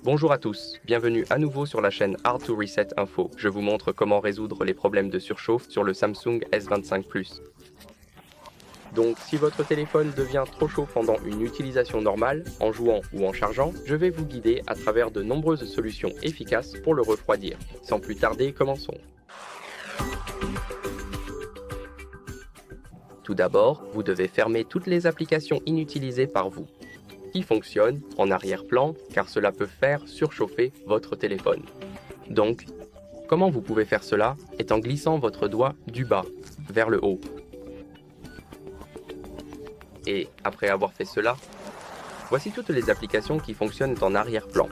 Bonjour à tous, bienvenue à nouveau sur la chaîne Hard to Reset Info. Je vous montre comment résoudre les problèmes de surchauffe sur le Samsung S25 Plus. Donc si votre téléphone devient trop chaud pendant une utilisation normale, en jouant ou en chargeant, je vais vous guider à travers de nombreuses solutions efficaces pour le refroidir. Sans plus tarder, commençons. Tout d'abord, vous devez fermer toutes les applications inutilisées par vous, qui fonctionnent en arrière-plan car cela peut faire surchauffer votre téléphone. Donc, comment vous pouvez faire cela est en glissant votre doigt du bas vers le haut. Et après avoir fait cela, voici toutes les applications qui fonctionnent en arrière-plan.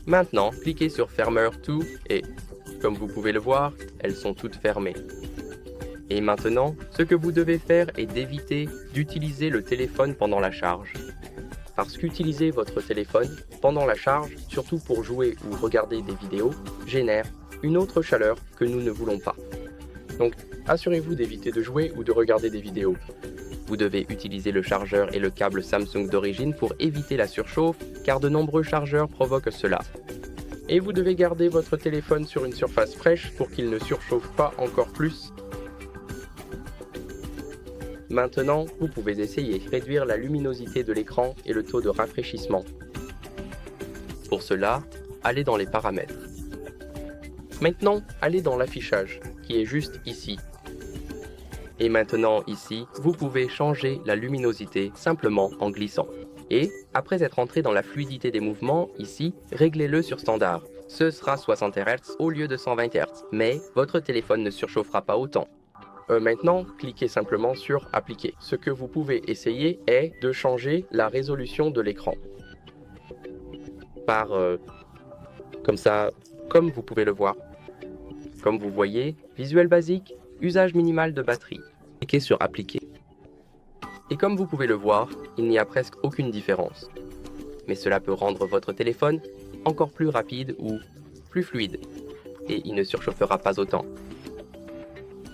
Maintenant, cliquez sur Firmware 2 et, comme vous pouvez le voir, elles sont toutes fermées. Et maintenant, ce que vous devez faire est d'éviter d'utiliser le téléphone pendant la charge. Parce qu'utiliser votre téléphone pendant la charge, surtout pour jouer ou regarder des vidéos, génère une autre chaleur que nous ne voulons pas. Donc, assurez-vous d'éviter de jouer ou de regarder des vidéos. Vous devez utiliser le chargeur et le câble Samsung d'origine pour éviter la surchauffe, car de nombreux chargeurs provoquent cela. Et vous devez garder votre téléphone sur une surface fraîche pour qu'il ne surchauffe pas encore plus. Maintenant, vous pouvez essayer de réduire la luminosité de l'écran et le taux de rafraîchissement. Pour cela, allez dans les paramètres. Maintenant, allez dans l'affichage, qui est juste ici. Et maintenant, ici, vous pouvez changer la luminosité simplement en glissant. Et, après être entré dans la fluidité des mouvements, ici, réglez-le sur standard. Ce sera 60 Hz au lieu de 120 Hz, mais votre téléphone ne surchauffera pas autant. Maintenant, cliquez simplement sur Appliquer. Ce que vous pouvez essayer est de changer la résolution de l'écran. Comme ça, comme vous pouvez le voir. Comme vous voyez, visuel basique, usage minimal de batterie. Cliquez sur Appliquer. Et comme vous pouvez le voir, il n'y a presque aucune différence. Mais cela peut rendre votre téléphone encore plus rapide ou plus fluide. Et il ne surchauffera pas autant.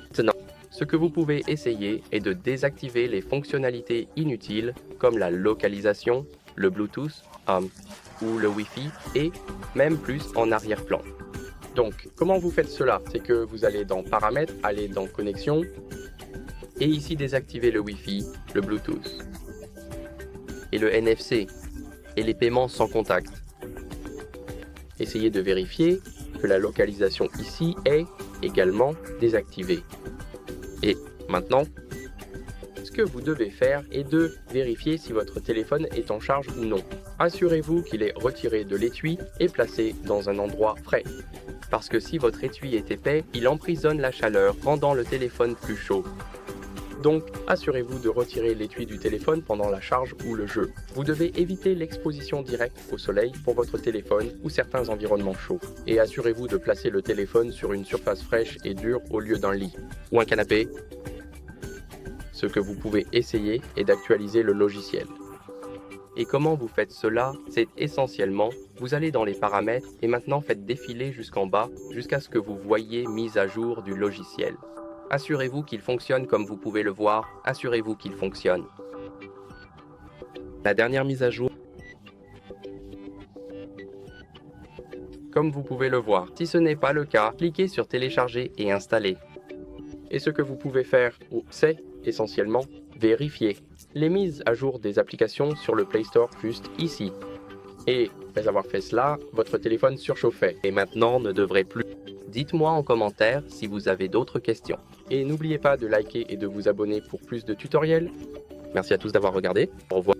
Maintenant, ce que vous pouvez essayer est de désactiver les fonctionnalités inutiles comme la localisation, le Bluetooth ou le Wi-Fi et même plus en arrière-plan. Donc, comment vous faites cela? C'est que vous allez dans Paramètres, allez dans Connexion et ici désactiver le Wi-Fi, le Bluetooth et le NFC et les paiements sans contact. Essayez de vérifier que la localisation ici est également désactivée. Et maintenant, ce que vous devez faire est de vérifier si votre téléphone est en charge ou non. Assurez-vous qu'il est retiré de l'étui et placé dans un endroit frais. Parce que si votre étui est épais, il emprisonne la chaleur, rendant le téléphone plus chaud. Donc, assurez-vous de retirer l'étui du téléphone pendant la charge ou le jeu. Vous devez éviter l'exposition directe au soleil pour votre téléphone ou certains environnements chauds. Et assurez-vous de placer le téléphone sur une surface fraîche et dure au lieu d'un lit ou un canapé. Ce que vous pouvez essayer est d'actualiser le logiciel. Et comment vous faites cela? C'est essentiellement, vous allez dans les paramètres et maintenant faites défiler jusqu'en bas jusqu'à ce que vous voyez mise à jour du logiciel. Assurez-vous qu'il fonctionne comme vous pouvez le voir, assurez-vous qu'il fonctionne. La dernière mise à jour. Comme vous pouvez le voir, si ce n'est pas le cas, cliquez sur Télécharger et Installer. Et ce que vous pouvez faire, c'est essentiellement vérifier les mises à jour des applications sur le Play Store juste ici. Et après avoir fait cela, votre téléphone surchauffait et maintenant ne devrait plus. Dites-moi en commentaire si vous avez d'autres questions. Et n'oubliez pas de liker et de vous abonner pour plus de tutoriels. Merci à tous d'avoir regardé. Au revoir.